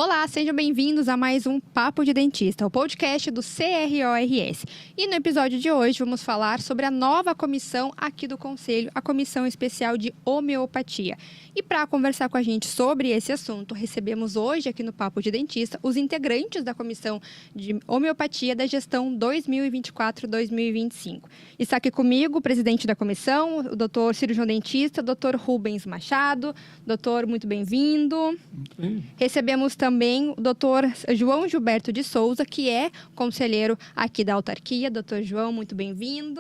Olá, sejam bem-vindos a mais um Papo de Dentista, o podcast do CRORS. E no episódio de hoje vamos falar sobre a nova comissão aqui do Conselho, a Comissão Especial de Homeopatia. E para conversar com a gente sobre esse assunto, recebemos hoje aqui no Papo de Dentista os integrantes da Comissão de Homeopatia da gestão 2024-2025. Está aqui comigo o presidente da comissão, o doutor cirurgião dentista, doutor Rubens Machado. Doutor, muito bem-vindo. Recebemos também o doutor João Gilberto de Souza, que é conselheiro aqui da autarquia. Doutor João, muito bem-vindo.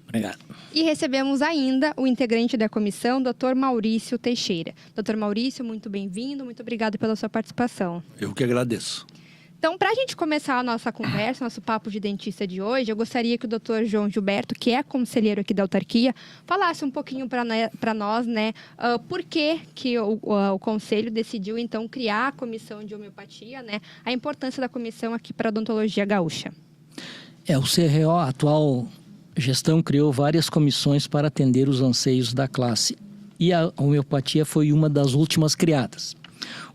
Obrigado. E recebemos ainda o integrante da comissão, doutor Maurício Teixeira. Doutor Maurício, muito bem-vindo, muito obrigado pela sua participação. Eu que agradeço. Então, para a gente começar a nossa conversa, nosso papo de dentista de hoje, eu gostaria que o doutor João Gilberto, que é conselheiro aqui da autarquia, falasse um pouquinho para nós, né, por que o conselho decidiu, então, criar a comissão de homeopatia, né, a importância da comissão aqui para a odontologia gaúcha. O CRO, a atual gestão, criou várias comissões para atender os anseios da classe e a homeopatia foi uma das últimas criadas.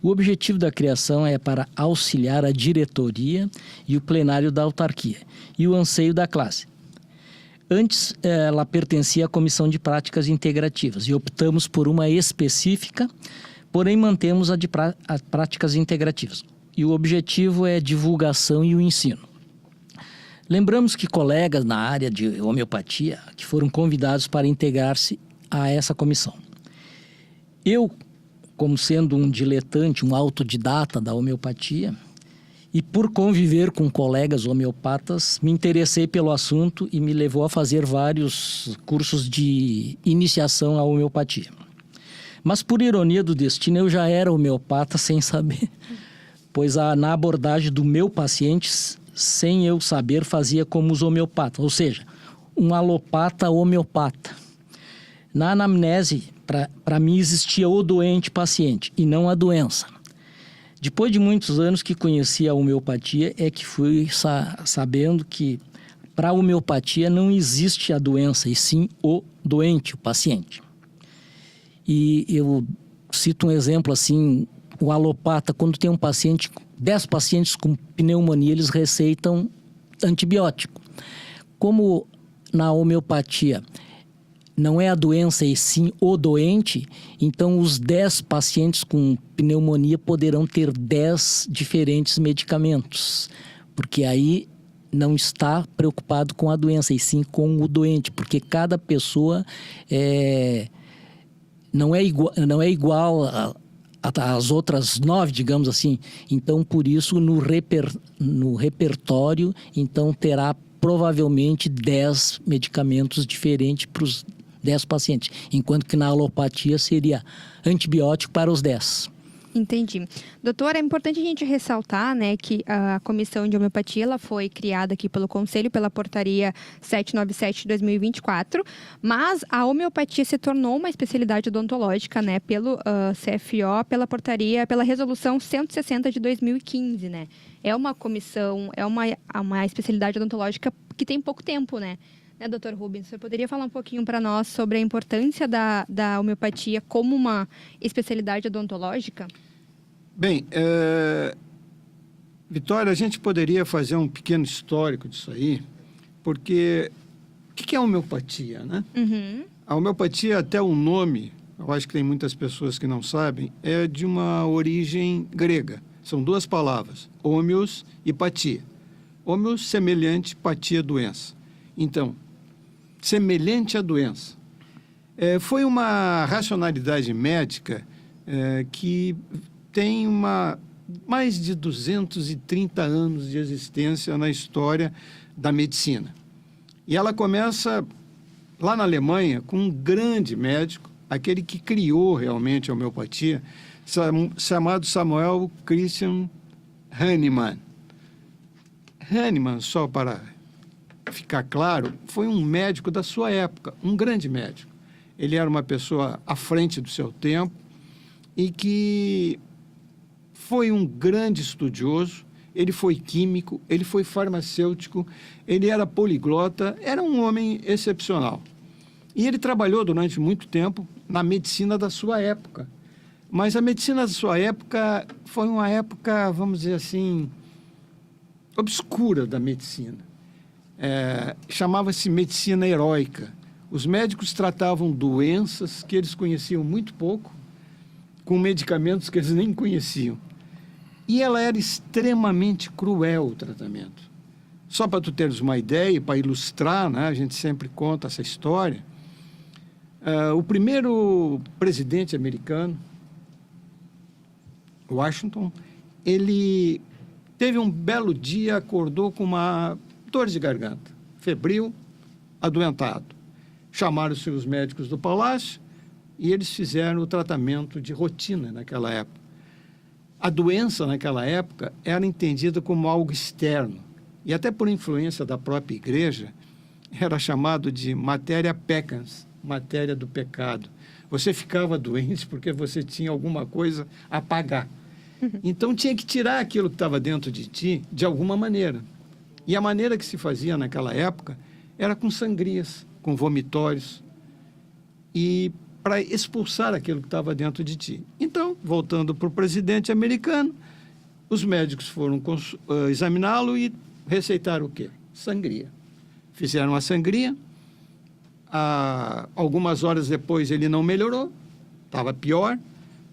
O objetivo da criação é para auxiliar a diretoria e o plenário da autarquia e o anseio da classe. Antes, ela pertencia à Comissão de Práticas Integrativas e optamos por uma específica, porém mantemos a de Práticas Integrativas. E o objetivo é a divulgação e o ensino. Lembramos que colegas na área de homeopatia que foram convidados para integrar-se a essa comissão. Eu, como sendo um diletante, um autodidata da homeopatia, e por conviver com colegas homeopatas, me interessei pelo assunto e me levou a fazer vários cursos de iniciação à homeopatia. Mas por ironia do destino, eu já era homeopata sem saber, pois na abordagem do meu paciente, sem eu saber, fazia como os homeopatas, ou seja, um alopata homeopata. Na anamnese, para mim existia o doente-paciente e não a doença. Depois de muitos anos que conheci a homeopatia, é que fui sabendo que para a homeopatia não existe a doença, e sim o doente, o paciente. E eu cito um exemplo assim, o alopata, quando tem 10 pacientes com pneumonia, eles receitam antibiótico. Como na homeopatia não é a doença e sim o doente, então os 10 pacientes com pneumonia poderão ter 10 diferentes medicamentos, porque aí não está preocupado com a doença e sim com o doente, porque cada pessoa não é igual às outras 9, digamos assim. Então, por isso, no repertório, então terá provavelmente 10 medicamentos diferentes para os 10 pacientes, enquanto que na alopatia seria antibiótico para os 10. Entendi. Doutora, é importante a gente ressaltar, né, que a Comissão de Homeopatia ela foi criada aqui pelo Conselho, pela Portaria 797 de 2024, mas a homeopatia se tornou uma especialidade odontológica, né, pelo CFO, pela Resolução 160 de 2015, né. É uma comissão, é uma especialidade odontológica que tem pouco tempo, né. Doutor Rubens, você poderia falar um pouquinho para nós sobre a importância da homeopatia como uma especialidade odontológica? Bem, Vitória, a gente poderia fazer um pequeno histórico disso aí, porque o que é homeopatia, né? Uhum. A homeopatia, até o nome, eu acho que tem muitas pessoas que não sabem, é de uma origem grega. São 2 palavras, homeos e patia. Homeos, semelhante, patia, doença. Então, semelhante à doença. Foi uma racionalidade médica que tem mais de 230 anos de existência na história da medicina. E ela começa lá na Alemanha com um grande médico, aquele que criou realmente a homeopatia, chamado Samuel Christian Hahnemann. Hahnemann, só para ficar claro, foi um médico da sua época, um grande médico. Ele era uma pessoa à frente do seu tempo e que foi um grande estudioso. Ele foi químico, ele foi farmacêutico, ele era poliglota, era um homem excepcional. E ele trabalhou durante muito tempo na medicina da sua época. Mas a medicina da sua época foi uma época, vamos dizer assim, obscura da medicina. Chamava-se medicina heróica. Os médicos tratavam doenças que eles conheciam muito pouco, com medicamentos que eles nem conheciam. E ela era extremamente cruel, o tratamento. Só para tu teres uma ideia, para ilustrar, né, a gente sempre conta essa história. O primeiro presidente americano, Washington, ele teve um belo dia, acordou com uma dor de garganta, febril, adoentado. Chamaram-se os médicos do palácio e eles fizeram o tratamento de rotina naquela época. A doença naquela época era entendida como algo externo e até por influência da própria igreja era chamado de matéria peccans, matéria do pecado. Você ficava doente porque você tinha alguma coisa a pagar. Então tinha que tirar aquilo que estava dentro de ti de alguma maneira. E a maneira que se fazia naquela época era com sangrias, com vomitórios, e para expulsar aquilo que estava dentro de ti. Então, voltando para o presidente americano, os médicos foram examiná-lo e receitaram o quê? Sangria. Fizeram a sangria. Algumas horas depois ele não melhorou, estava pior.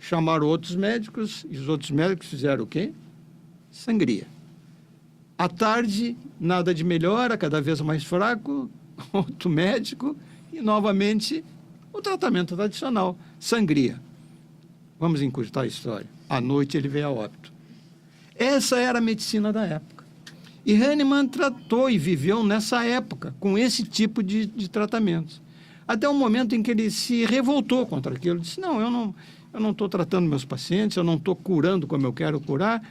Chamaram outros médicos e os outros médicos fizeram o quê? Sangria. À tarde, nada de melhora, cada vez mais fraco, outro médico e, novamente, o tratamento tradicional, sangria. Vamos encurtar a história. À noite ele veio a óbito. Essa era a medicina da época. E Hahnemann tratou e viveu nessa época com esse tipo de tratamentos. Até o momento em que ele se revoltou contra aquilo. Disse, não, eu não estou tratando meus pacientes, eu não estou curando como eu quero curar,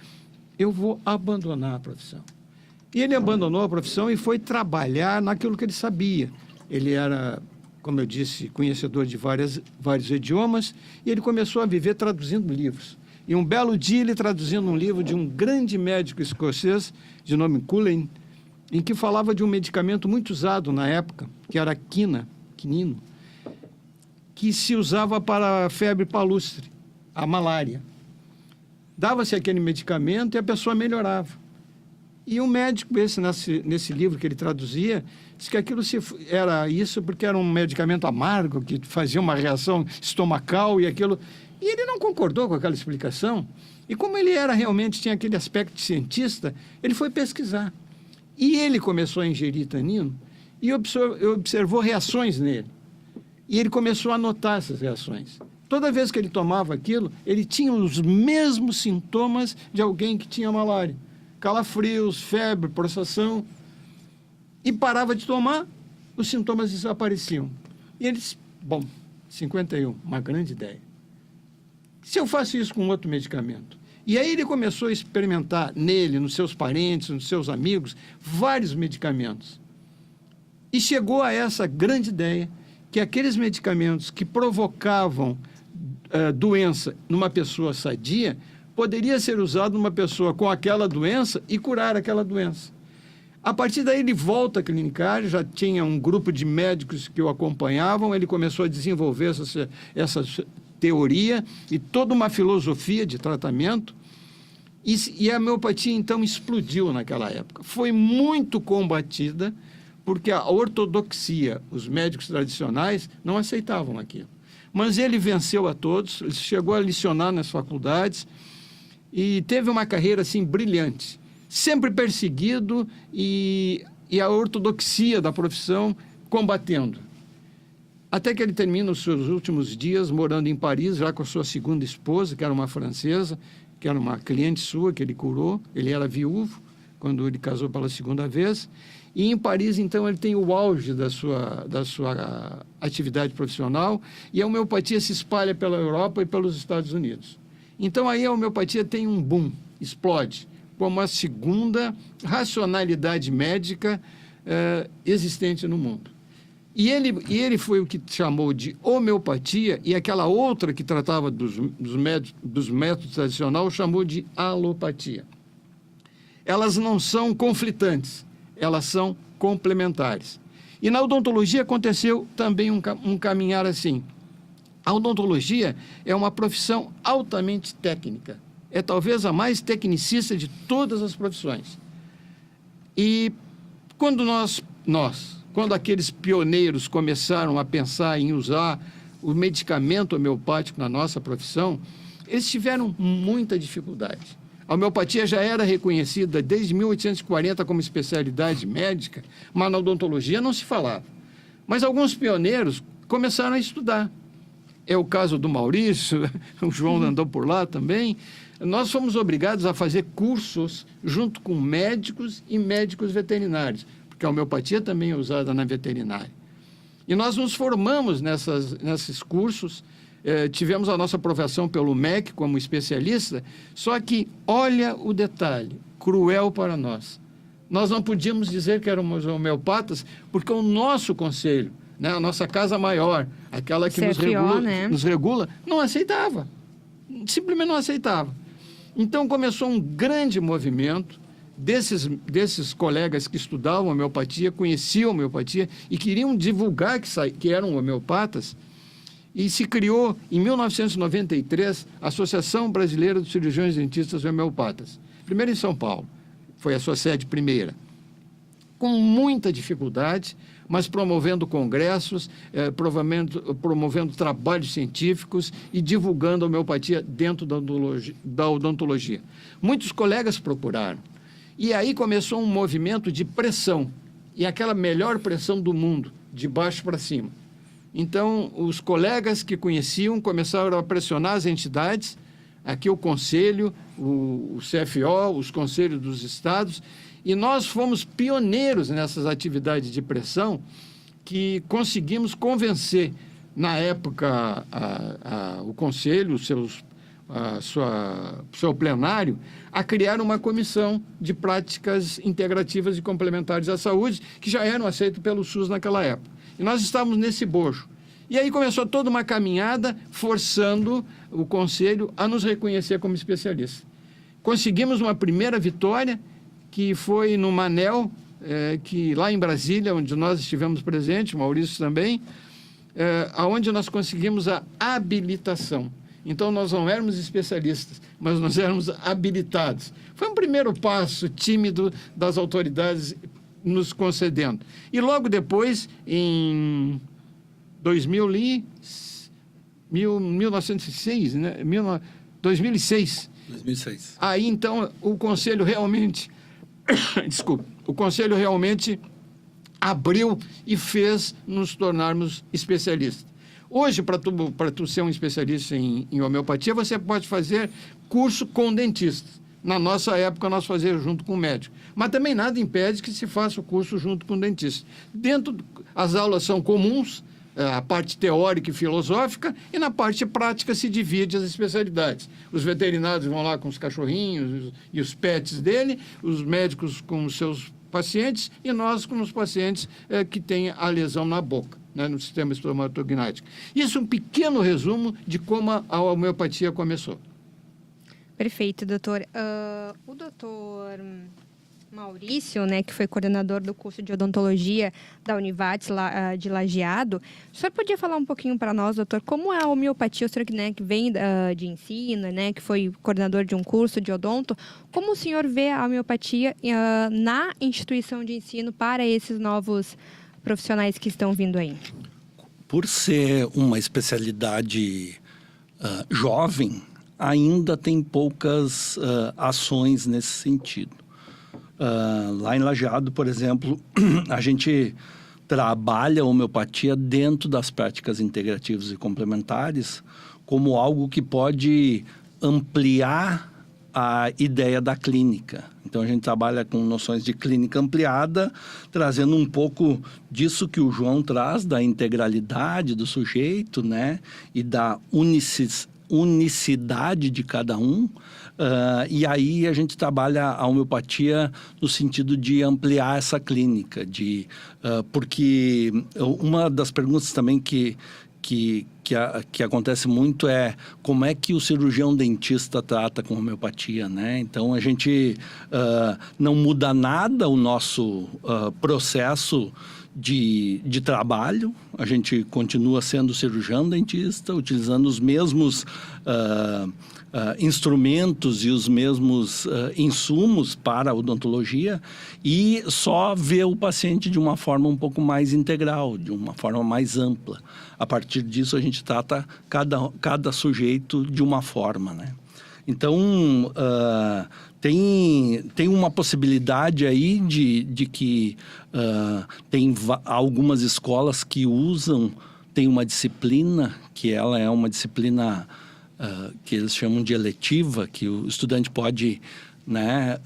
eu vou abandonar a profissão. E ele abandonou a profissão e foi trabalhar naquilo que ele sabia. Ele era, como eu disse, conhecedor de vários idiomas, e ele começou a viver traduzindo livros. E um belo dia ele traduzindo um livro de um grande médico escocês, de nome Cullen, em que falava de um medicamento muito usado na época, que era quinino, que se usava para a febre palustre, a malária. Dava-se aquele medicamento e a pessoa melhorava. E um médico, nesse livro que ele traduzia, disse que aquilo era isso porque era um medicamento amargo, que fazia uma reação estomacal e aquilo... E ele não concordou com aquela explicação. E como ele realmente tinha aquele aspecto de cientista, ele foi pesquisar. E ele começou a ingerir tanino e observou reações nele. E ele começou a notar essas reações. Toda vez que ele tomava aquilo, ele tinha os mesmos sintomas de alguém que tinha malária. Calafrios, febre, prostração. E parava de tomar, os sintomas desapareciam. E ele disse, bom, 51, uma grande ideia. Se eu faço isso com outro medicamento? E aí ele começou a experimentar nele, nos seus parentes, nos seus amigos, vários medicamentos. E chegou a essa grande ideia que aqueles medicamentos que provocavam doença numa pessoa sadia, poderia ser usado numa pessoa com aquela doença e curar aquela doença. A partir daí ele volta a clinicar, já tinha um grupo de médicos que o acompanhavam, ele começou a desenvolver essa teoria e toda uma filosofia de tratamento, e a homeopatia então explodiu naquela época. Foi muito combatida, porque a ortodoxia, os médicos tradicionais, não aceitavam aquilo. Mas ele venceu a todos, ele chegou a lecionar nas faculdades e teve uma carreira assim brilhante, sempre perseguido e a ortodoxia da profissão combatendo. Até que ele termina os seus últimos dias morando em Paris, já com a sua segunda esposa, que era uma francesa, que era uma cliente sua, que ele curou. Ele era viúvo quando ele casou pela segunda vez. E em Paris, então, ele tem o auge da sua atividade profissional e a homeopatia se espalha pela Europa e pelos Estados Unidos. Então, aí a homeopatia tem um boom, explode, como a segunda racionalidade médica existente no mundo. E ele foi o que chamou de homeopatia, e aquela outra que tratava dos métodos tradicionais chamou de alopatia. Elas não são conflitantes, elas são complementares. E na odontologia aconteceu também um caminhar assim. A odontologia é uma profissão altamente técnica. É talvez a mais tecnicista de todas as profissões. E quando quando aqueles pioneiros começaram a pensar em usar o medicamento homeopático na nossa profissão, eles tiveram muita dificuldade. A homeopatia já era reconhecida desde 1840 como especialidade médica, mas na odontologia não se falava. Mas alguns pioneiros começaram a estudar. É o caso do Maurício, o João andou por lá também. Nós fomos obrigados a fazer cursos junto com médicos e médicos veterinários, porque a homeopatia também é usada na veterinária. E nós nos formamos nesses cursos, tivemos a nossa aprovação pelo MEC como especialista, só que olha o detalhe, cruel para nós. Nós não podíamos dizer que éramos homeopatas, porque o nosso conselho, né, a nossa casa maior, aquela que CFO, nos regula, não aceitava. Simplesmente não aceitava. Então começou um grande movimento desses colegas que estudavam homeopatia, conheciam homeopatia e queriam divulgar que eram homeopatas. E se criou, em 1993, a Associação Brasileira dos Cirurgiões Dentistas Homeopatas. Primeiro em São Paulo, foi a sua sede primeira. Com muita dificuldade, mas promovendo congressos, promovendo trabalhos científicos e divulgando a homeopatia dentro da odontologia. Muitos colegas procuraram. E aí começou um movimento de pressão, e aquela melhor pressão do mundo, de baixo para cima. Então, os colegas que conheciam começaram a pressionar as entidades, aqui o Conselho, o CFO, os Conselhos dos Estados, e nós fomos pioneiros nessas atividades de pressão que conseguimos convencer, na época, o Conselho, o seu plenário, a criar uma comissão de práticas integrativas e complementares à saúde, que já eram aceitas pelo SUS naquela época. E nós estávamos nesse bojo. E aí começou toda uma caminhada forçando o Conselho a nos reconhecer como especialistas. Conseguimos uma primeira vitória, que foi no Manel, que lá em Brasília, onde nós estivemos presentes, o Maurício também, onde nós conseguimos a habilitação. Então, nós não éramos especialistas, mas nós éramos habilitados. Foi um primeiro passo tímido das autoridades nos concedendo. E logo depois, em 1906, né? 2006. Aí, então, o Conselho realmente... Desculpa. O Conselho realmente abriu e fez nos tornarmos especialistas. Hoje, para tu ser um especialista em homeopatia, você pode fazer curso com dentistas. Na nossa época, nós fazíamos junto com o médico. Mas também nada impede que se faça o curso junto com o dentista. As aulas são comuns, a parte teórica e filosófica, e na parte prática se divide as especialidades. Os veterinários vão lá com os cachorrinhos e os pets dele, os médicos com os seus pacientes, e nós com os pacientes que têm a lesão na boca, né, no sistema estomatognático. Isso é um pequeno resumo de como a homeopatia começou. Perfeito, doutor. O doutor Maurício, né, que foi coordenador do curso de odontologia da Univates de Lajeado, o senhor podia falar um pouquinho para nós, doutor, como é a homeopatia, o senhor que vem de ensino, né, que foi coordenador de um curso de odonto, como o senhor vê a homeopatia na instituição de ensino para esses novos profissionais que estão vindo aí? Por ser uma especialidade jovem, ainda tem poucas ações nesse sentido. Lá em Lajeado, por exemplo, a gente trabalha a homeopatia dentro das práticas integrativas e complementares como algo que pode ampliar a ideia da clínica. Então, a gente trabalha com noções de clínica ampliada, trazendo um pouco disso que o João traz, da integralidade do sujeito, né? E da unicidade de cada um. E aí a gente trabalha a homeopatia no sentido de ampliar essa clínica, porque uma das perguntas também que que acontece muito é como é que o cirurgião dentista trata com homeopatia, né? Então, a gente não muda nada o nosso processo de trabalho. A gente continua sendo cirurgião dentista, utilizando os mesmos instrumentos e os mesmos insumos para a odontologia, e só vê o paciente de uma forma um pouco mais integral, de uma forma mais ampla. A partir disso, a gente trata cada sujeito de uma forma, né? Então, tem uma possibilidade aí de que tem algumas escolas que tem uma disciplina, que ela é uma disciplina que eles chamam de eletiva, que o estudante pode, né?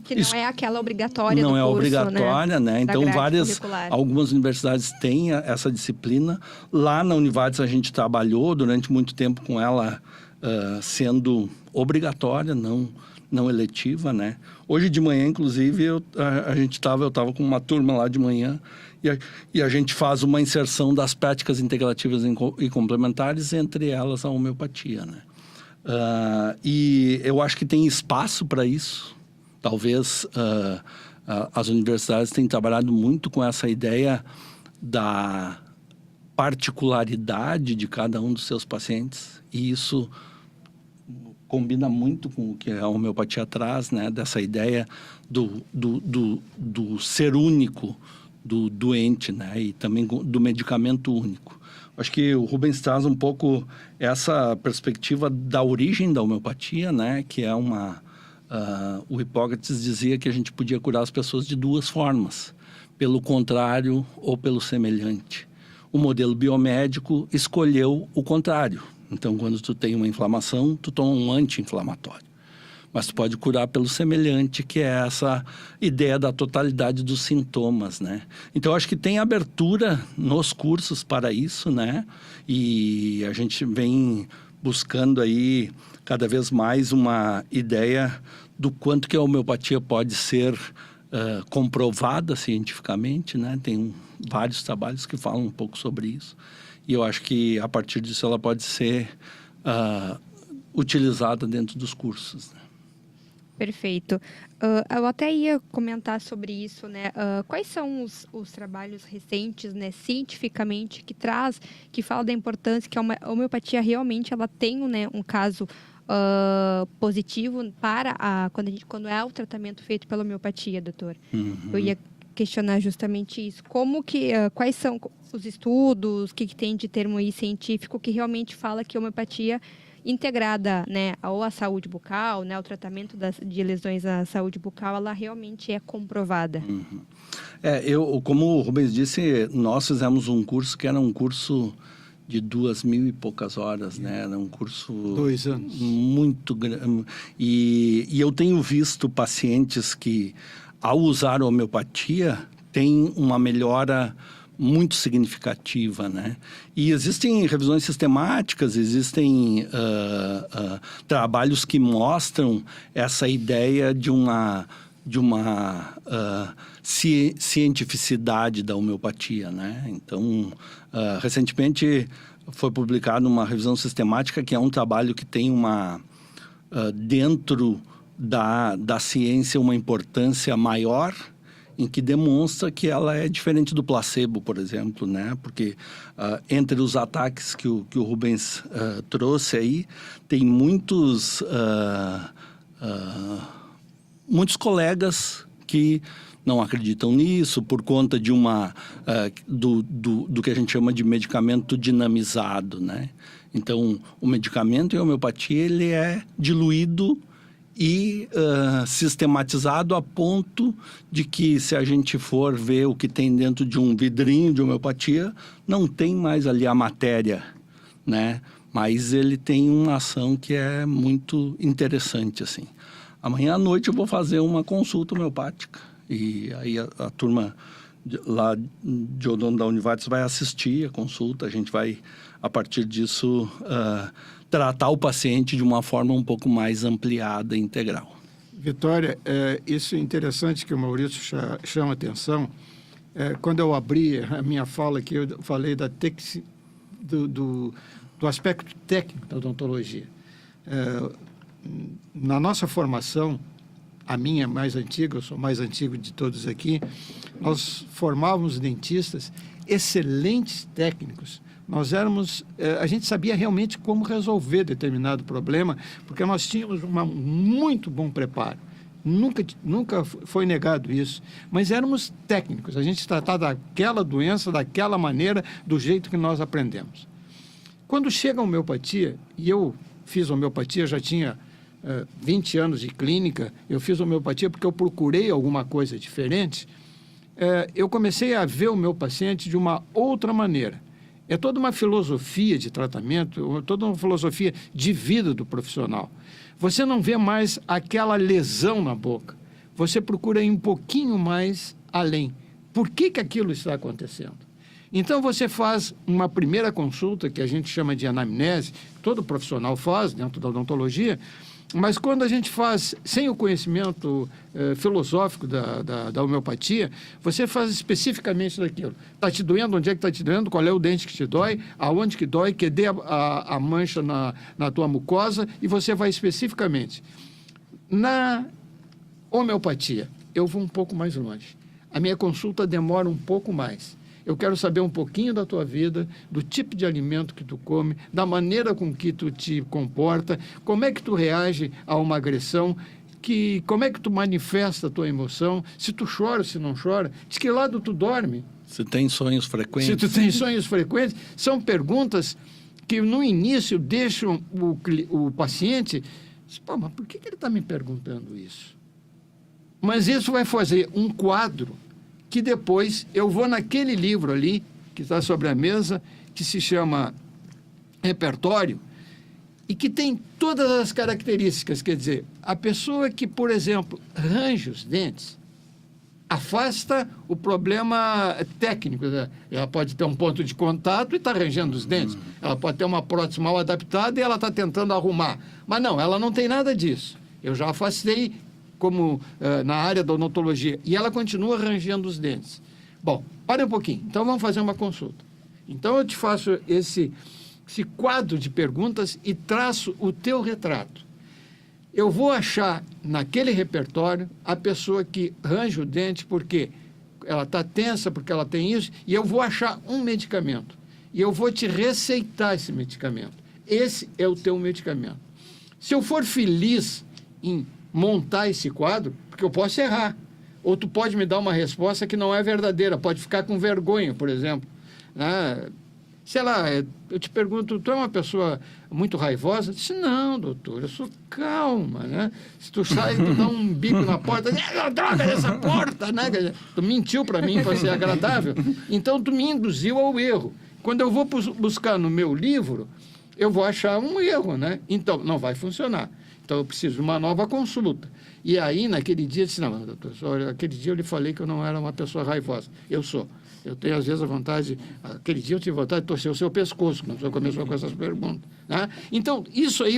Que não é aquela obrigatória do curso. Não é né? obrigatória, né? Então, algumas universidades têm essa disciplina. Lá na Univates a gente trabalhou durante muito tempo com ela sendo obrigatória, não eletiva, né? Hoje de manhã, inclusive, eu estava com uma turma lá de manhã e a gente faz uma inserção das práticas integrativas e complementares, entre elas a homeopatia, né? E eu acho que tem espaço para isso. Talvez as universidades tenham trabalhado muito com essa ideia da particularidade de cada um dos seus pacientes, e isso combina muito com o que a homeopatia traz, né? Dessa ideia do ser único do doente, né? E também do medicamento único. Acho que o Rubens traz um pouco essa perspectiva da origem da homeopatia, né? Que é o Hipócrates dizia que a gente podia curar as pessoas de duas formas: pelo contrário ou pelo semelhante. O modelo biomédico escolheu o contrário. Então, quando tu tem uma inflamação, tu toma um anti-inflamatório. Mas tu pode curar pelo semelhante, que é essa ideia da totalidade dos sintomas, né? Então, acho que tem abertura nos cursos para isso, né? E a gente vem buscando aí cada vez mais uma ideia do quanto que a homeopatia pode ser comprovada cientificamente, né? Tem vários trabalhos que falam um pouco sobre isso. E eu acho que, a partir disso, ela pode ser utilizada dentro dos cursos, né? Perfeito. Eu até ia comentar sobre isso, né? Quais são os trabalhos recentes, né, cientificamente, que fala da importância que a homeopatia realmente ela tem, né, um caso positivo para quando é o tratamento feito pela homeopatia, doutor? Uhum. Eu ia questionar justamente isso. Quais são os estudos, o que tem de termo aí científico que realmente fala que a homeopatia integrada, né, ou à saúde bucal, né, ao tratamento de lesões à saúde bucal, ela realmente é comprovada. Uhum. Como o Rubens disse, nós fizemos um curso que era um curso de 2.000 e poucas horas, né? Era um curso 2 anos. Muito grande. E eu tenho visto pacientes que, ao usar a homeopatia, têm uma melhora muito significativa, né? E existem revisões sistemáticas, existem trabalhos que mostram essa ideia de uma cientificidade da homeopatia, né? Então, recentemente foi publicada uma revisão sistemática, que é um trabalho que tem dentro da ciência uma importância maior, em que demonstra que ela é diferente do placebo, por exemplo, né? Porque entre os ataques que o Rubens trouxe aí, tem muitos colegas que não acreditam nisso por conta de do que a gente chama de medicamento dinamizado, né? Então, o medicamento em homeopatia, ele é diluído e sistematizado a ponto de que, se a gente for ver o que tem dentro de um vidrinho de homeopatia, não tem mais ali a matéria, né? Mas ele tem uma ação que é muito interessante, assim. Amanhã à noite eu vou fazer uma consulta homeopática, e aí a turma lá de odonto da Univates vai assistir a consulta. A gente vai, a partir disso, tratar o paciente de uma forma um pouco mais ampliada e integral. Vitória, isso é interessante que o Maurício chama a atenção. Quando eu abri a minha fala aqui, eu falei do aspecto técnico da odontologia. Na nossa formação, a minha mais antiga, eu sou mais antigo de todos aqui, nós formávamos dentistas excelentes técnicos. A gente sabia realmente como resolver determinado problema, porque nós tínhamos um muito bom preparo. Nunca foi negado isso, mas éramos técnicos. A gente tratava daquela doença, daquela maneira, do jeito que nós aprendemos. Quando chega a homeopatia, e eu fiz homeopatia, já tinha 20 anos de clínica, eu fiz homeopatia porque eu procurei alguma coisa diferente, eu comecei a ver o meu paciente de uma outra maneira. É toda uma filosofia de tratamento, toda uma filosofia de vida do profissional. Você não vê mais aquela lesão na boca. Você procura ir um pouquinho mais além. Por que aquilo está acontecendo? Então, você faz uma primeira consulta, que a gente chama de anamnese, todo profissional faz dentro da odontologia, mas quando a gente faz sem o conhecimento filosófico da homeopatia, você faz especificamente daquilo. Está te doendo? Onde é que está te doendo? Qual é o dente que te dói? Aonde que dói? Cadê a mancha na tua mucosa? E você vai especificamente. Na homeopatia, eu vou um pouco mais longe. A minha consulta demora um pouco mais. Eu quero saber um pouquinho da tua vida, do tipo de alimento que tu come, da maneira com que tu te comporta, como é que tu reage a uma agressão, como é que tu manifesta a tua emoção, se tu chora, se não chora, de que lado tu dorme. Se tem sonhos frequentes. Se tu tem sonhos frequentes, são perguntas que no início deixam o paciente, pô, mas por que ele está me perguntando isso? Mas isso vai fazer um quadro que depois eu vou naquele livro ali, que está sobre a mesa, que se chama Repertório, e que tem todas as características. Quer dizer, a pessoa que, por exemplo, range os dentes, afasta o problema técnico. Ela pode ter um ponto de contato e está rangendo os dentes. Ela pode ter uma prótese mal adaptada e ela está tentando arrumar. Mas não, ela não tem nada disso. Eu já afastei como na área da odontologia, e ela continua rangendo os dentes. Bom, para um pouquinho. Então, vamos fazer uma consulta. Então, eu te faço esse quadro de perguntas e traço o teu retrato. Eu vou achar naquele repertório a pessoa que range o dente porque ela está tensa, porque ela tem isso, e eu vou achar um medicamento. E eu vou te receitar esse medicamento. Esse é o teu medicamento. Se eu for feliz em montar esse quadro, porque eu posso errar. Ou tu pode me dar uma resposta que não é verdadeira, pode ficar com vergonha, por exemplo. Sei lá, eu te pergunto, tu é uma pessoa muito raivosa? Eu disse, não, doutor, eu sou calma, né? Se tu sai, tu dá um bico na porta, droga dessa porta, né? Tu mentiu para mim para ser agradável, então tu me induziu ao erro. Quando eu vou buscar no meu livro, eu vou achar um erro, né? Então, não vai funcionar. Então, eu preciso de uma nova consulta. E aí, naquele dia, eu disse, não, doutor, aquele dia eu lhe falei que eu não era uma pessoa raivosa. Eu sou. Eu tenho, às vezes, a vontade... Aquele dia eu tive vontade de torcer o seu pescoço, quando você começou com essas perguntas. Né? Então, isso aí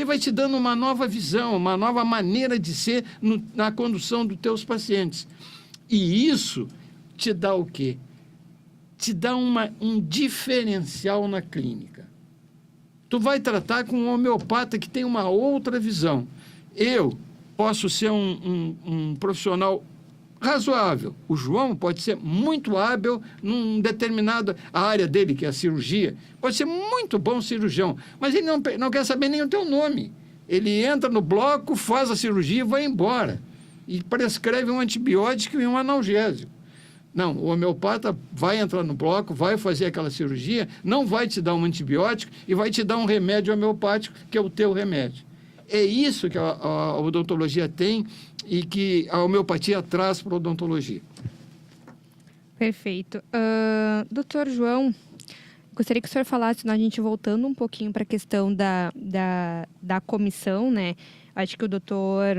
vai te dando uma nova visão, uma nova maneira de ser na condução dos teus pacientes. E isso te dá o quê? Te dá um diferencial na clínica. Tu vai tratar com um homeopata que tem uma outra visão. Eu posso ser um profissional razoável. O João pode ser muito hábil num determinada área dele, que é a cirurgia. Pode ser muito bom cirurgião, mas ele não quer saber nem o teu nome. Ele entra no bloco, faz a cirurgia e vai embora. E prescreve um antibiótico e um analgésico. Não, o homeopata vai entrar no bloco, vai fazer aquela cirurgia, não vai te dar um antibiótico e vai te dar um remédio homeopático, que é o teu remédio. É isso que a odontologia tem e que a homeopatia traz para a odontologia. Perfeito. Doutor João, gostaria que o senhor falasse, a gente voltando um pouquinho para a questão da comissão, né? Acho que o doutor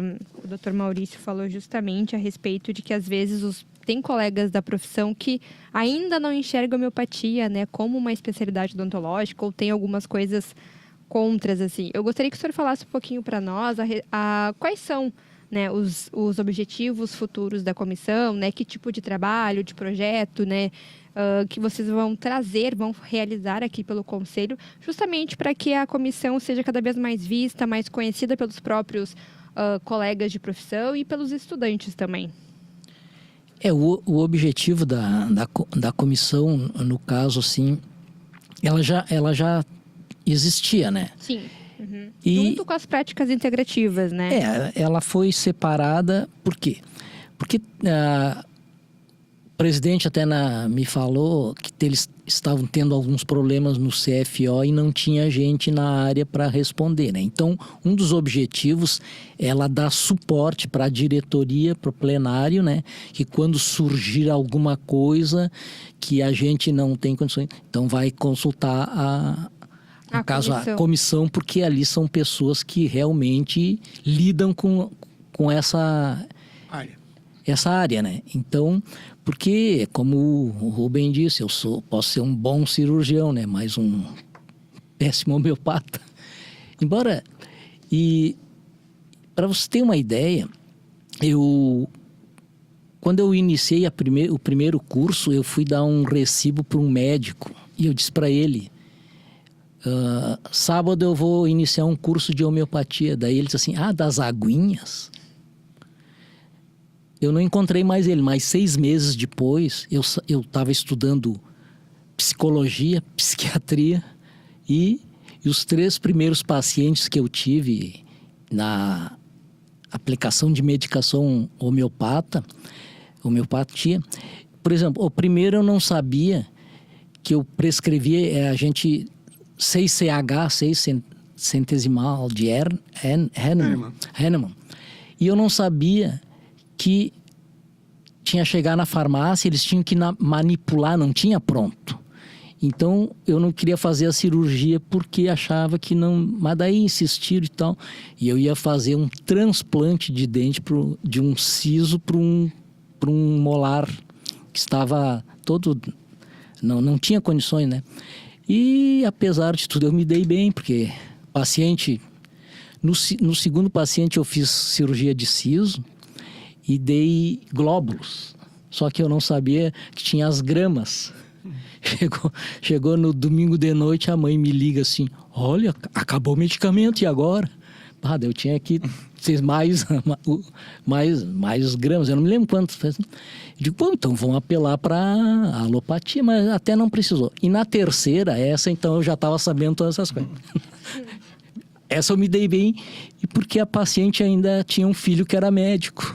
Maurício falou justamente a respeito de que, às vezes, tem colegas da profissão que ainda não enxergam a homeopatia, né, como uma especialidade odontológica, ou tem algumas coisas contras, assim. Eu gostaria que o senhor falasse um pouquinho para nós quais são, né, os objetivos futuros da comissão, né, que tipo de trabalho, de projeto, né, que vocês vão trazer, vão realizar aqui pelo Conselho, justamente para que a comissão seja cada vez mais vista, mais conhecida pelos próprios colegas de profissão e pelos estudantes também? O objetivo da comissão, no caso, assim, ela já existia, né? Sim. Uhum. Junto com as práticas integrativas, né? Ela foi separada, por quê? Porque o presidente até me falou que eles estavam tendo alguns problemas no CFO e não tinha gente na área para responder, né? Então, um dos objetivos é ela dar suporte para a diretoria, para o plenário, né? Que quando surgir alguma coisa que a gente não tem condições, então vai consultar a comissão, porque ali são pessoas que realmente lidam com essa área, né? Então, porque, como o Rubem disse, posso ser um bom cirurgião, né? Mas um péssimo homeopata. Embora, e para você ter uma ideia, quando eu iniciei o primeiro curso, eu fui dar um recibo para um médico e eu disse para ele: sábado eu vou iniciar um curso de homeopatia. Daí ele disse assim: das aguinhas? Eu não encontrei mais ele, mas 6 meses depois eu estava estudando psicologia, psiquiatria e os 3 primeiros pacientes que eu tive na aplicação de medicação homeopatia, por exemplo, o primeiro eu não sabia que eu prescrevia 6CH, 6 centesimal de Hahnemann. E eu não sabia que tinha chegar na farmácia, eles tinham que manipular, não tinha pronto. Então, eu não queria fazer a cirurgia porque achava que não... Mas daí insistiram e tal. E eu ia fazer um transplante de dente de um siso para um molar que estava todo... Não tinha condições, né? E, apesar de tudo, eu me dei bem, porque paciente... No segundo paciente, eu fiz cirurgia de siso e dei glóbulos. Só que eu não sabia que tinha as gramas. Chegou no domingo de noite, a mãe me liga assim: olha, acabou o medicamento, e agora? Eu tinha que ter mais gramas, eu não me lembro quanto. Eu digo: bom, então vamos apelar para a alopatia, mas até não precisou. E na terceira, então eu já estava sabendo todas essas coisas. Essa eu me dei bem, e porque a paciente ainda tinha um filho que era médico.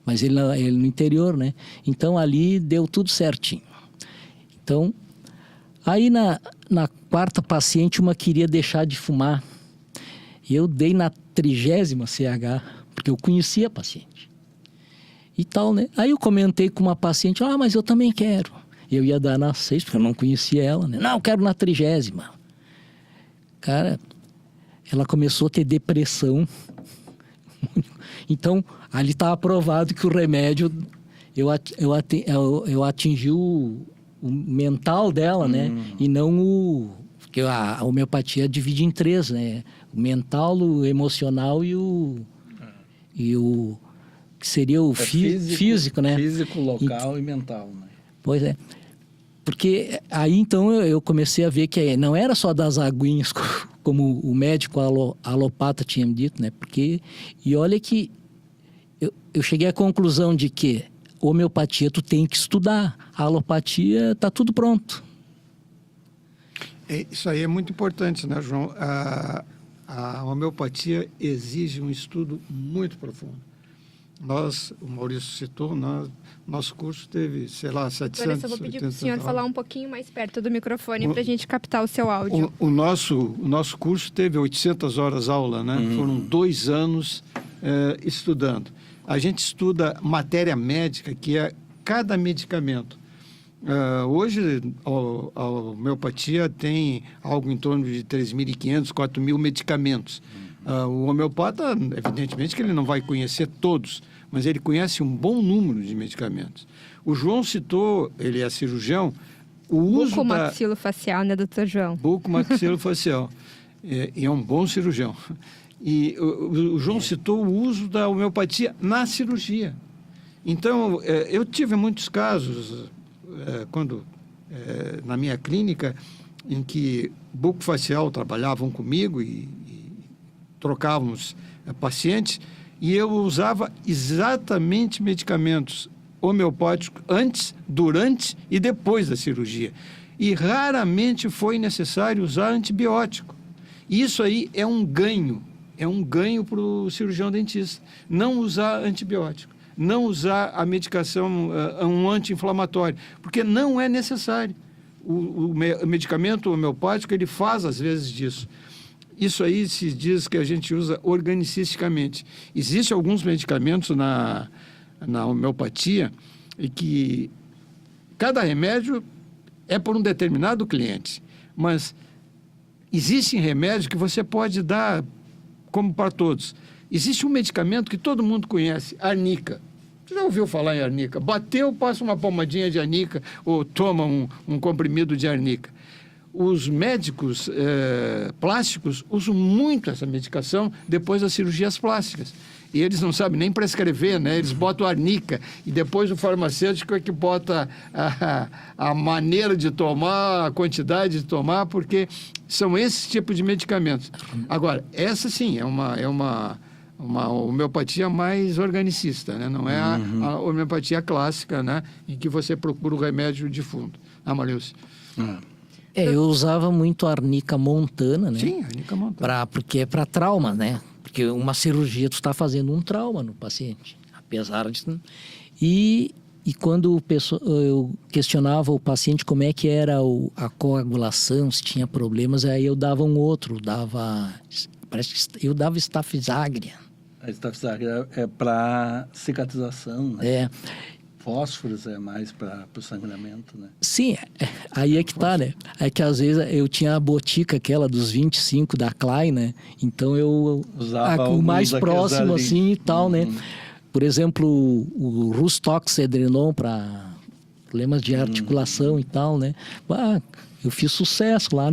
Mas ele no interior, né? Então ali deu tudo certinho. Então, aí na 4ª paciente, uma queria deixar de fumar. E eu dei na 30ª CH, porque eu conhecia a paciente. E tal, né? Aí eu comentei com uma paciente: mas eu também quero. Eu ia dar na 6, porque eu não conhecia ela, né? Não, eu quero na 30ª. Cara, ela começou a ter depressão. Então, ali estava provado que o remédio, eu atingi o mental dela, né? E não porque a homeopatia divide em 3, né? O mental, o emocional e o que seria o físico, né? Físico, local e mental, né? Pois é. Porque aí, então, eu comecei a ver que não era só das aguinhas, como o médico alopata tinha me dito, né? E olha que eu cheguei à conclusão de que homeopatia tu tem que estudar. A alopatia tá tudo pronto. Isso aí é muito importante, né, João? A homeopatia exige um estudo muito profundo. O Maurício citou, nosso curso teve, 700... Agora eu vou pedir para o senhor falar um pouquinho mais perto do microfone para a gente captar o seu áudio. O nosso curso teve 800 horas aula, né? Foram 2 anos estudando. A gente estuda matéria médica, que é cada medicamento. Hoje, a homeopatia tem algo em torno de 3.500, 4.000 medicamentos. O homeopata, evidentemente que ele não vai conhecer todos, mas ele conhece um bom número de medicamentos. O João citou, ele é cirurgião, o uso bucomaxilofacial, né, doutor João? Bucomaxilofacial. E é um bom cirurgião. E o João citou o uso da homeopatia na cirurgia. Então, eu tive muitos casos na minha clínica, em que bucofacial trabalhavam comigo e trocávamos pacientes, e eu usava exatamente medicamentos homeopáticos antes, durante e depois da cirurgia. E raramente foi necessário usar antibiótico. Isso aí é um ganho para o cirurgião dentista. Não usar antibiótico, não usar a medicação, um anti-inflamatório, porque não é necessário. O medicamento homeopático, ele faz às vezes disso. Isso aí se diz que a gente usa organicisticamente. Existem alguns medicamentos na homeopatia e que cada remédio é por um determinado cliente, mas existem remédios que você pode dar como para todos. Existe um medicamento que todo mundo conhece, arnica. Você já ouviu falar em arnica? Bateu, passa uma pomadinha de arnica ou toma um comprimido de arnica. Os médicos plásticos usam muito essa medicação depois das cirurgias plásticas. E eles não sabem nem prescrever, né? Eles botam arnica e depois o farmacêutico é que bota a maneira de tomar, a quantidade de tomar, porque são esses tipos de medicamentos. Agora, essa sim é uma homeopatia mais organicista, né? Não é a homeopatia clássica, né? Em que você procura o remédio de fundo. Marilson? Eu usava muito a arnica montana, né? Sim, arnica montana. Porque é para trauma, né? Porque uma cirurgia tu está fazendo um trauma no paciente, apesar de... E quando eu questionava o paciente como é que era a coagulação, se tinha problemas, aí eu dava um outro, parece que eu dava Staphylococcus aureus. A Staphylococcus aureus é para cicatrização, né? Fósforos é mais para o sangramento, né? Sim, aí é que tá, né? É que às vezes eu tinha a botica aquela dos 25 da Klein, né? Então eu usava o mais próximo assim e tal, né? Por exemplo, o Rustoxedrenon para problemas de articulação e tal, né? Eu fiz sucesso lá.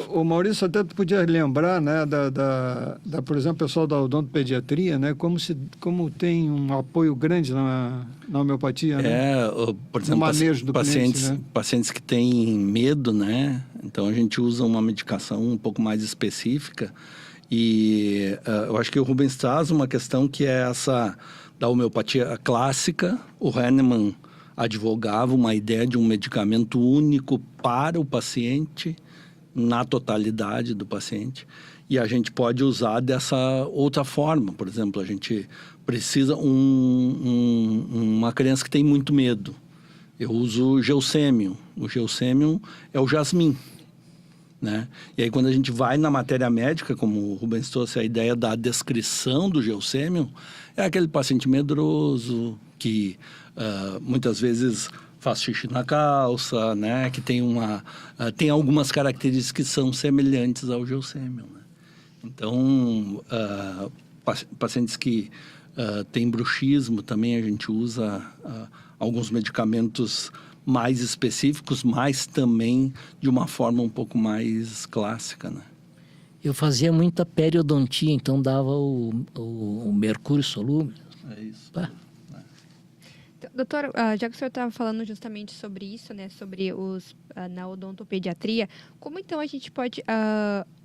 O Maurício até podia lembrar, né, por exemplo, o pessoal da odontopediatria, né, como tem um apoio grande na homeopatia, né? Por exemplo, manejo do pacientes, cliente, né? Pacientes que têm medo, né? Então a gente usa uma medicação um pouco mais específica e eu acho que o Rubens traz uma questão que é essa da homeopatia clássica. O Hahnemann advogava uma ideia de um medicamento único para o paciente, na totalidade do paciente. E a gente pode usar dessa outra forma. Por exemplo, a gente precisa uma criança que tem muito medo. Eu uso o Gelsemium. O Gelsemium é o jasmim, né? E aí quando a gente vai na matéria médica, como o Rubens trouxe a ideia da descrição do Gelsemium, é aquele paciente medroso que muitas vezes faz xixi na calça, né? Que tem algumas características que são semelhantes ao Gelsemium, né? Então, pacientes que têm bruxismo também a gente usa alguns medicamentos mais específicos, mas também de uma forma um pouco mais clássica, né? Eu fazia muita periodontia, então dava o mercúrio solúvel. É isso. Doutor, já que o senhor estava falando justamente sobre isso, né, sobre na odontopediatria, como então a gente pode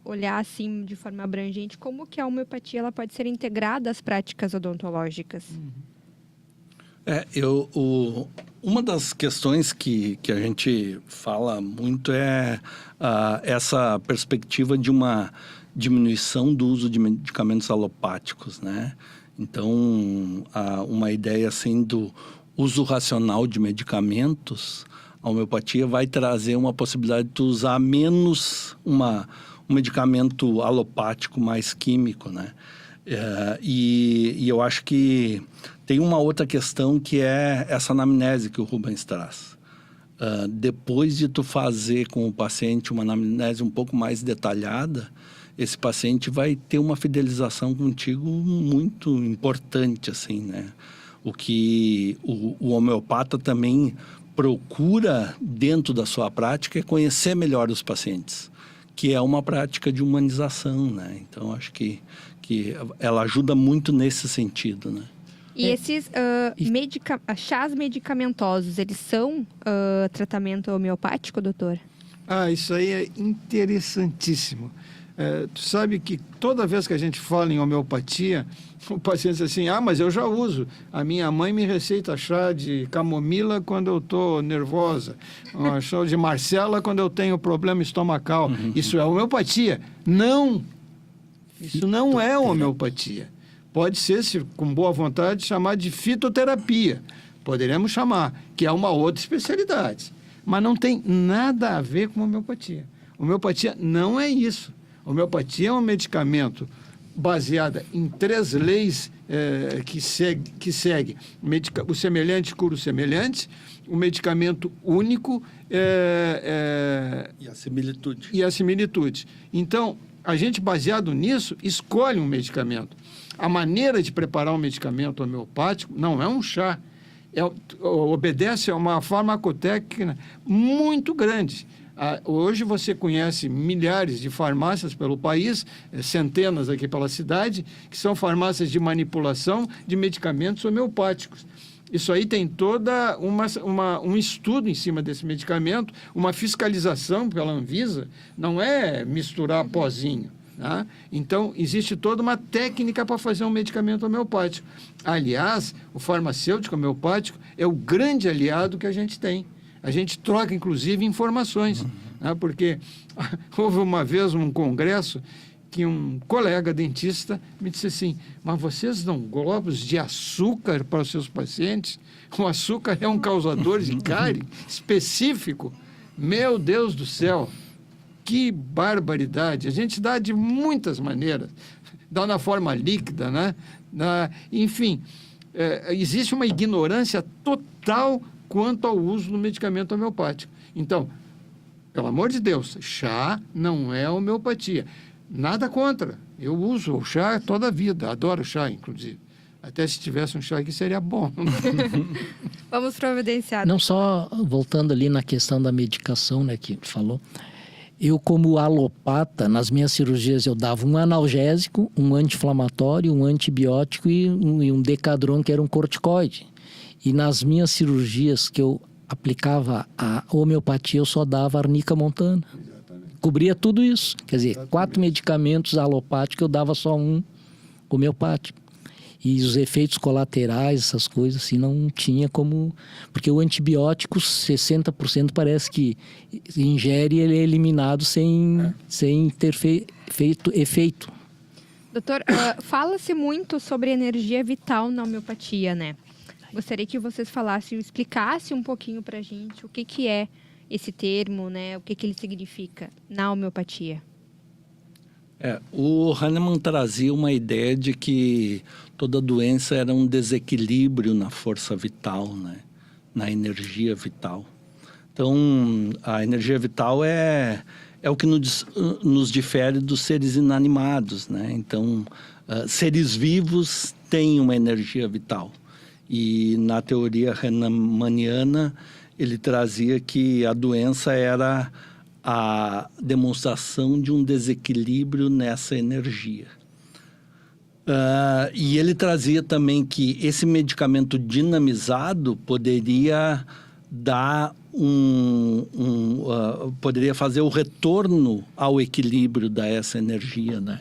olhar assim de forma abrangente, como que a homeopatia ela pode ser integrada às práticas odontológicas? Uma das questões que a gente fala muito é essa perspectiva de uma diminuição do uso de medicamentos alopáticos, né? Então, uma ideia assim do uso racional de medicamentos, a homeopatia vai trazer uma possibilidade de tu usar menos um medicamento alopático mais químico, né? E eu acho que tem uma outra questão que é essa anamnese que o Rubens traz. Depois de tu fazer com o paciente uma anamnese um pouco mais detalhada, esse paciente vai ter uma fidelização contigo muito importante, assim, né? O que o homeopata também procura dentro da sua prática é conhecer melhor os pacientes, que é uma prática de humanização, né? Então, acho que ela ajuda muito nesse sentido, né? E esses chás medicamentosos, eles são tratamento homeopático, doutor? Isso aí é interessantíssimo. Tu sabe que toda vez que a gente fala em homeopatia, o paciente diz assim, mas eu já uso. A minha mãe me receita chá de camomila quando eu estou nervosa, chá de Marcela quando eu tenho problema estomacal. Isso é homeopatia? Não! Isso não é homeopatia. Pode ser, se com boa vontade, chamar de fitoterapia. Poderemos chamar, que é uma outra especialidade. Mas não tem nada a ver com homeopatia. Homeopatia não é isso. Homeopatia é um medicamento baseado em 3 leis que segue. O semelhante cura o semelhante, o medicamento único E a similitude. E a similitude. Então, a gente, baseado nisso, escolhe um medicamento. A maneira de preparar um medicamento homeopático não é um chá. Obedece a uma farmacotécnica muito grande. Hoje você conhece milhares de farmácias pelo país, centenas aqui pela cidade, que são farmácias de manipulação de medicamentos homeopáticos. Isso aí tem toda um estudo em cima desse medicamento, uma fiscalização pela Anvisa, não é misturar pozinho. Tá? Então, existe toda uma técnica para fazer um medicamento homeopático. Aliás, o farmacêutico homeopático é o grande aliado que a gente tem. A gente troca, inclusive, informações. Né? Porque houve uma vez um congresso que um colega dentista me disse assim, mas vocês dão globos de açúcar para os seus pacientes? O açúcar é um causador de cárie específico? Meu Deus do céu! Que barbaridade! A gente dá de muitas maneiras. Dá na forma líquida, né? Enfim, existe uma ignorância total quanto ao uso do medicamento homeopático. Então, pelo amor de Deus, chá não é homeopatia. Nada contra. Eu uso o chá toda a vida. Adoro chá, inclusive. Até se tivesse um chá aqui seria bom. Vamos providenciar. Não só, voltando ali na questão da medicação, né, que falou... Eu, como alopata, nas minhas cirurgias eu dava um analgésico, um anti-inflamatório, um antibiótico e um Decadron, que era um corticoide. E nas minhas cirurgias que eu aplicava a homeopatia, eu só dava arnica montana. Exatamente. Cobria tudo isso. Quer dizer, exatamente. 4 medicamentos alopáticos, eu dava só um homeopático. E os efeitos colaterais, essas coisas, assim, não tinha como... Porque o antibiótico, 60% parece que ingere, ele é eliminado sem ter feito efeito. Doutor, fala-se muito sobre energia vital na homeopatia, né? Gostaria que vocês explicassem um pouquinho pra gente o que é esse termo, né? O que ele significa na homeopatia. O Hahnemann trazia uma ideia de que toda doença era um desequilíbrio na força vital, né? Na energia vital. Então, a energia vital é o que nos difere dos seres inanimados, né? Então, seres vivos têm uma energia vital. E na teoria hahnemanniana, ele trazia que a doença era a demonstração de um desequilíbrio nessa energia. E ele trazia também que esse medicamento dinamizado poderia dar poderia fazer o retorno ao equilíbrio dessa energia, né?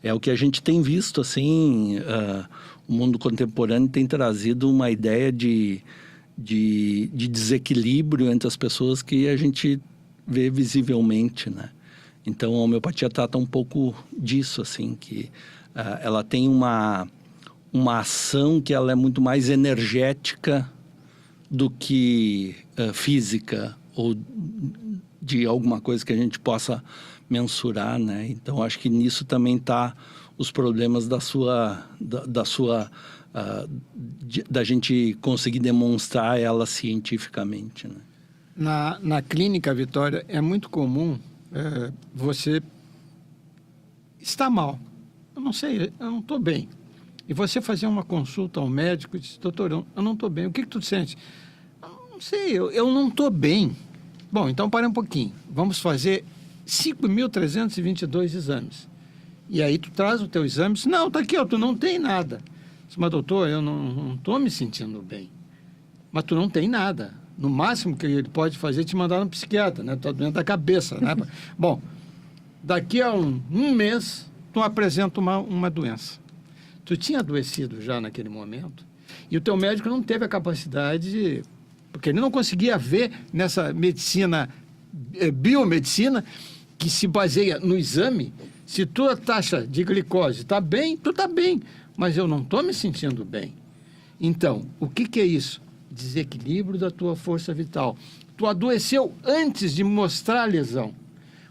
É o que a gente tem visto, assim, o mundo contemporâneo tem trazido uma ideia de desequilíbrio entre as pessoas que a gente vê visivelmente, né? Então, a homeopatia trata um pouco disso, assim, que ela tem uma ação que ela é muito mais energética do que física ou de alguma coisa que a gente possa mensurar, né? Então, acho que nisso também está os problemas da gente conseguir demonstrar ela cientificamente, né? Na clínica, Vitória, é muito comum você estar mal. Eu não sei, eu não estou bem. E você fazer uma consulta ao médico e dizer, doutor, eu não estou bem. O que tu sente? Eu não sei, eu não estou bem. Bom, então para um pouquinho. Vamos fazer 5.322 exames. E aí tu traz o teu exame e diz, não, tá aqui, tu não tem nada. Mas, doutor, eu não estou me sentindo bem. Mas tu não tem nada. No máximo que ele pode fazer é te mandar no psiquiatra, né? Tu tá doendo da cabeça, né? Bom, daqui a um mês, tu apresenta uma doença. Tu tinha adoecido já naquele momento e o teu médico não teve a capacidade de... Porque ele não conseguia ver nessa medicina, biomedicina, que se baseia no exame. Se tua taxa de glicose está bem, tu está bem. Mas eu não estou me sentindo bem. Então, o que é isso? Desequilíbrio da tua força vital. Tu adoeceu antes de mostrar a lesão.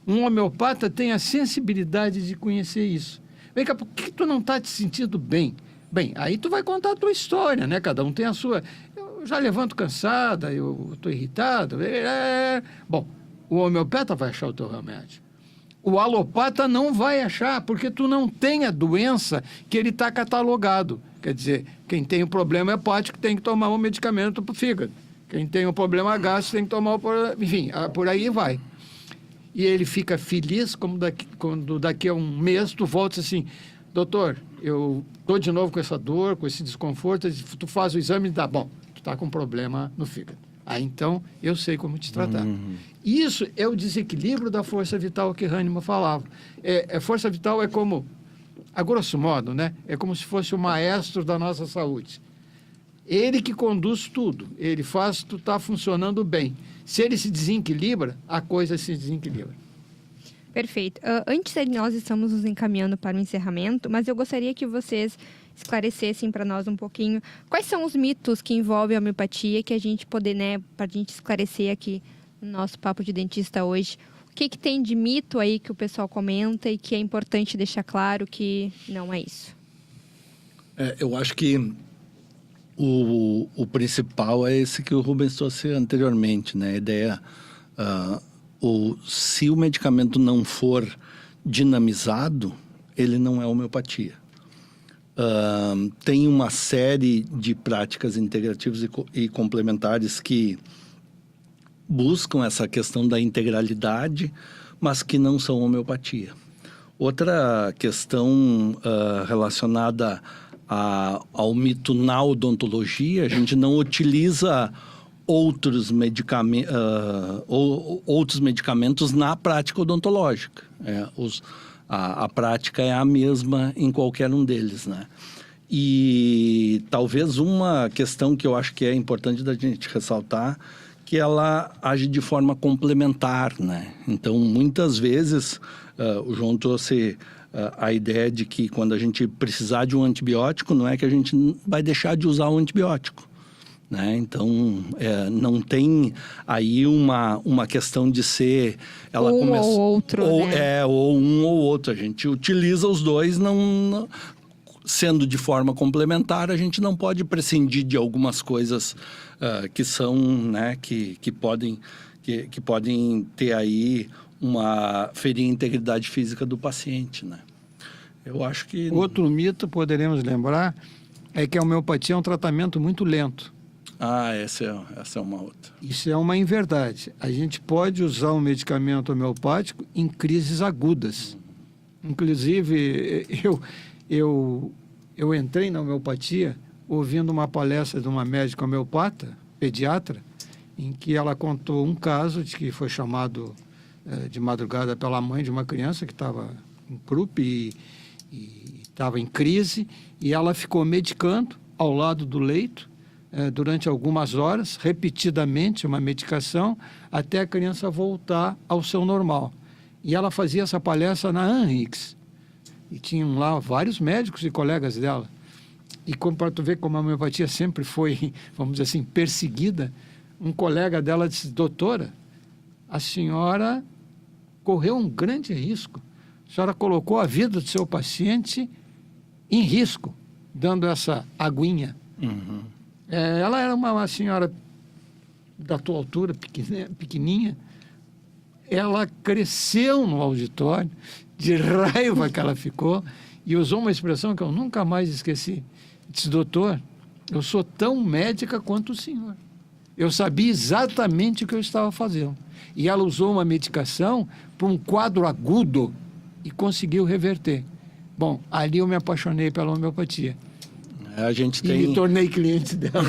Um homeopata tem a sensibilidade de conhecer isso. Vem cá, por que tu não está te sentindo bem? Bem, aí tu vai contar a tua história, né? Cada um tem a sua. Eu já levanto cansada, eu estou irritado. Bom, o homeopata vai achar o teu remédio. O alopata não vai achar, porque tu não tem a doença que ele está catalogado. Quer dizer, quem tem o problema hepático tem que tomar um medicamento para o fígado. Quem tem o problema gástrico tem que tomar enfim, por aí vai. E ele fica feliz quando daqui a um mês tu volta assim, doutor, eu estou de novo com essa dor, com esse desconforto, tu faz o exame e dá, bom, tu está com problema no fígado. Aí, então, eu sei como te tratar. Isso é o desequilíbrio da força vital que Hahnemann falava. Força vital é como, a grosso modo, né? É como se fosse o maestro da nossa saúde. Ele que conduz tudo. Ele faz tu estar funcionando bem. Se ele se desequilibra, a coisa se desequilibra. Perfeito. Antes nós estamos nos encaminhando para o encerramento, mas eu gostaria que vocês esclarecessem para nós um pouquinho quais são os mitos que envolvem a homeopatia, que a gente poder, né, para a gente esclarecer aqui no nosso Papo de Dentista hoje. O que tem de mito aí que o pessoal comenta e que é importante deixar claro que não é isso? Eu acho que o principal é esse que o Rubens trouxe anteriormente, né? A ideia, se o medicamento não for dinamizado, ele não é homeopatia. Tem uma série de práticas integrativas e complementares que buscam essa questão da integralidade, mas que não são homeopatia. Outra questão relacionada ao mito na odontologia, a gente não utiliza outros medicamentos na prática odontológica. A prática é a mesma em qualquer um deles, né? E talvez uma questão que eu acho que é importante da gente ressaltar, que ela age de forma complementar, né? Então, muitas vezes, o João trouxe a ideia de que quando a gente precisar de um antibiótico, não é que a gente vai deixar de usar o antibiótico, né? Então, não tem aí uma questão de ser... Ela ou outro, né? Ou um ou outro. A gente utiliza os dois, não, sendo de forma complementar, a gente não pode prescindir de algumas coisas que são, né, que podem ter aí ferir a integridade física do paciente, né? Eu acho que... Outro mito, poderemos lembrar, é que a homeopatia é um tratamento muito lento. Essa é uma outra. Isso é uma inverdade. A gente pode usar um medicamento homeopático em crises agudas. Inclusive, eu entrei na homeopatia ouvindo uma palestra de uma médica homeopata, pediatra, em que ela contou um caso de que foi chamado de madrugada pela mãe de uma criança que estava em croup e estava em crise, e ela ficou medicando ao lado do leito durante algumas horas, repetidamente, uma medicação, até a criança voltar ao seu normal. E ela fazia essa palestra na Anrix, e tinham lá vários médicos e colegas dela. E para tu ver como a homeopatia sempre foi, vamos dizer assim, perseguida, um colega dela disse: doutora, a senhora correu um grande risco. A senhora colocou a vida do seu paciente em risco, dando essa aguinha. Uhum. Ela era uma senhora da tua altura, pequenininha. Ela cresceu no auditório, de raiva que ela ficou, e usou uma expressão que eu nunca mais esqueci. Disse: doutor, eu sou tão médica quanto o senhor. Eu sabia exatamente o que eu estava fazendo. E ela usou uma medicação para um quadro agudo e conseguiu reverter. Bom, ali eu me apaixonei pela homeopatia. A gente E me tornei cliente dela.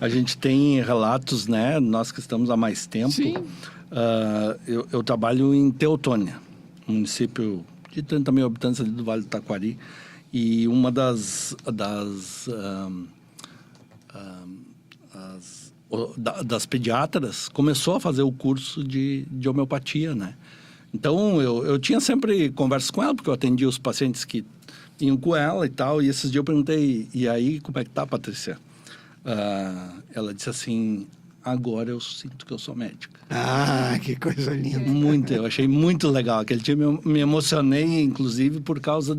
A gente tem relatos, né? Nós que estamos há mais tempo. Sim. Eu trabalho em Teutônia, um município de 30 mil habitantes ali do Vale do Taquari. E uma das pediatras começou a fazer o curso de homeopatia, né? Então, eu tinha sempre conversas com ela, porque eu atendia os pacientes que vinham com ela e tal. E esses dias eu perguntei, e aí, como é que tá, Patrícia? Ela disse assim, agora eu sinto que eu sou médica. Ah, que coisa linda. Muito, eu achei muito legal. Aquele dia me emocionei, inclusive, por causa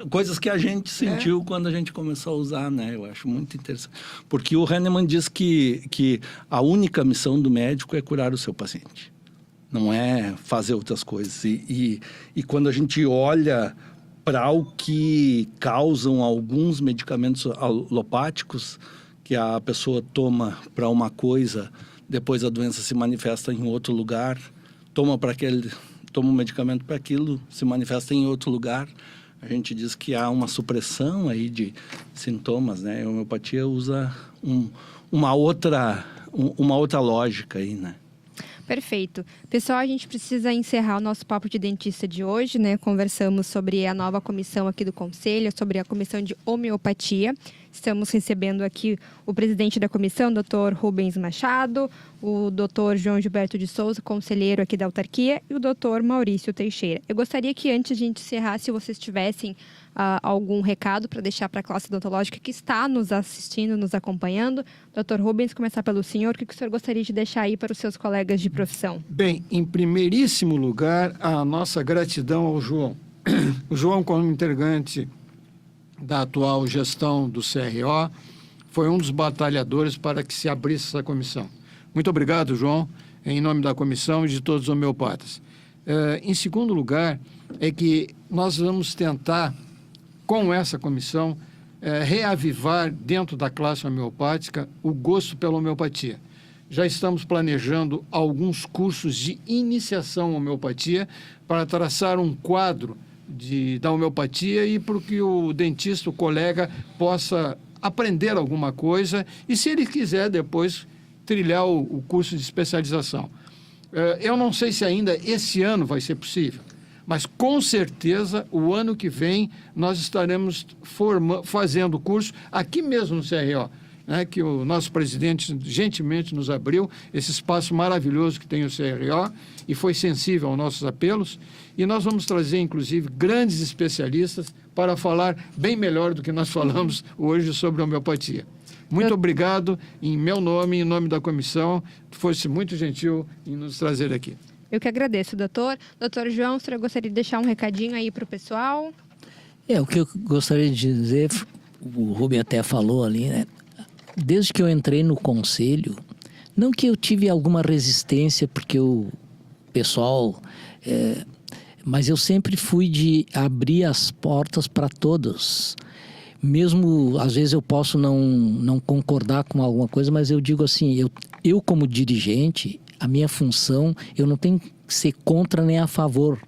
coisas que a gente sentiu quando a gente começou a usar, né? Eu acho muito interessante. Porque o Hahnemann diz que a única missão do médico é curar o seu paciente. Não é fazer outras coisas. E quando a gente olha para o que causam alguns medicamentos alopáticos, que a pessoa toma para uma coisa, depois a doença se manifesta em outro lugar, toma um medicamento para aquilo, se manifesta em outro lugar. A gente diz que há uma supressão aí de sintomas, né? A homeopatia usa uma outra lógica aí, né? Perfeito. Pessoal, a gente precisa encerrar o nosso papo de dentista de hoje, né? Conversamos sobre a nova comissão aqui do Conselho, sobre a comissão de homeopatia. Estamos recebendo aqui o presidente da comissão, Dr. Rubens Machado, o Dr. João Gilberto de Souza, conselheiro aqui da autarquia, e o Dr. Maurício Teixeira. Eu gostaria que antes de a gente encerrar, se vocês tivessem algum recado para deixar para a classe odontológica que está nos assistindo, nos acompanhando. Dr. Rubens, começar pelo senhor. O que o senhor gostaria de deixar aí para os seus colegas de profissão? Bem, em primeiríssimo lugar, a nossa gratidão ao João. O João, como integrante da atual gestão do CRO, foi um dos batalhadores para que se abrisse essa comissão. Muito obrigado, João, em nome da comissão e de todos os homeopatas. Em segundo lugar, é que nós vamos tentar, com essa comissão, reavivar dentro da classe homeopática o gosto pela homeopatia. Já estamos planejando alguns cursos de iniciação à homeopatia para traçar um quadro da homeopatia e para que o dentista, o colega, possa aprender alguma coisa e, se ele quiser, depois trilhar o curso de especialização. Eu não sei se ainda esse ano vai ser possível, mas com certeza o ano que vem nós estaremos fazendo curso aqui mesmo no CRO, né, que o nosso presidente gentilmente nos abriu esse espaço maravilhoso que tem o CRO e foi sensível aos nossos apelos, e nós vamos trazer inclusive grandes especialistas para falar bem melhor do que nós falamos hoje sobre homeopatia. Muito obrigado, em meu nome e em nome da comissão, fosse muito gentil em nos trazer aqui. Eu que agradeço, doutor. Doutor João, o senhor gostaria de deixar um recadinho aí para o pessoal? O que eu gostaria de dizer, o Rubem até falou ali, né? Desde que eu entrei no conselho, não que eu tive alguma resistência, porque o pessoal... mas eu sempre fui de abrir as portas para todos. Mesmo, às vezes, eu posso não concordar com alguma coisa, mas eu digo assim, eu como dirigente, a minha função, eu não tenho que ser contra nem a favor.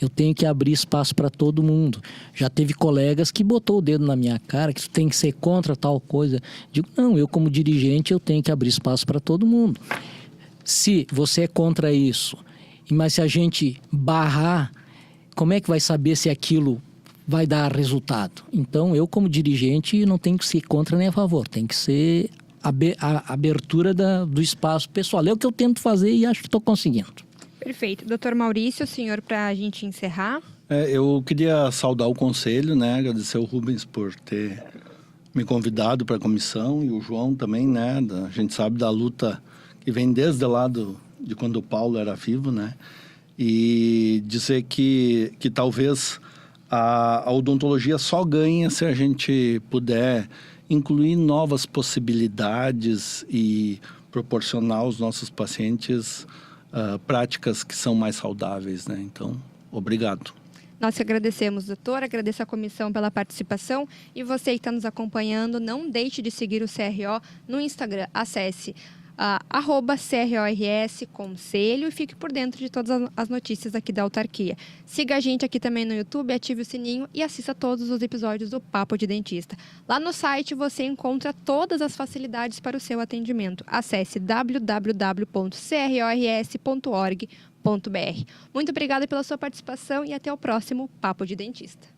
Eu tenho que abrir espaço para todo mundo. Já teve colegas que botou o dedo na minha cara, que tem que ser contra tal coisa. Digo, não, eu como dirigente, eu tenho que abrir espaço para todo mundo. Se você é contra isso, mas se a gente barrar, como é que vai saber se aquilo vai dar resultado? Então, eu como dirigente não tenho que ser contra nem a favor, tem que ser a abertura do espaço pessoal. É o que eu tento fazer e acho que estou conseguindo. Perfeito. Doutor Maurício, senhor, para a gente encerrar. Eu queria saudar o conselho, né? Agradecer o Rubens por ter me convidado para a comissão e o João também, né? A gente sabe da luta que vem desde lá de quando o Paulo era vivo, né? E dizer que talvez a odontologia só ganha se a gente puder incluir novas possibilidades e proporcionar aos nossos pacientes práticas que são mais saudáveis, né? Então, obrigado. Nós agradecemos, doutor, agradeço a comissão pela participação e você que está nos acompanhando, não deixe de seguir o CRO no Instagram. Acesse @CRORS Conselho, e fique por dentro de todas as notícias aqui da autarquia. Siga a gente aqui também no YouTube, ative o sininho e assista todos os episódios do Papo de Dentista. Lá no site você encontra todas as facilidades para o seu atendimento. Acesse www.crors.org.br. Muito obrigada pela sua participação e até o próximo Papo de Dentista.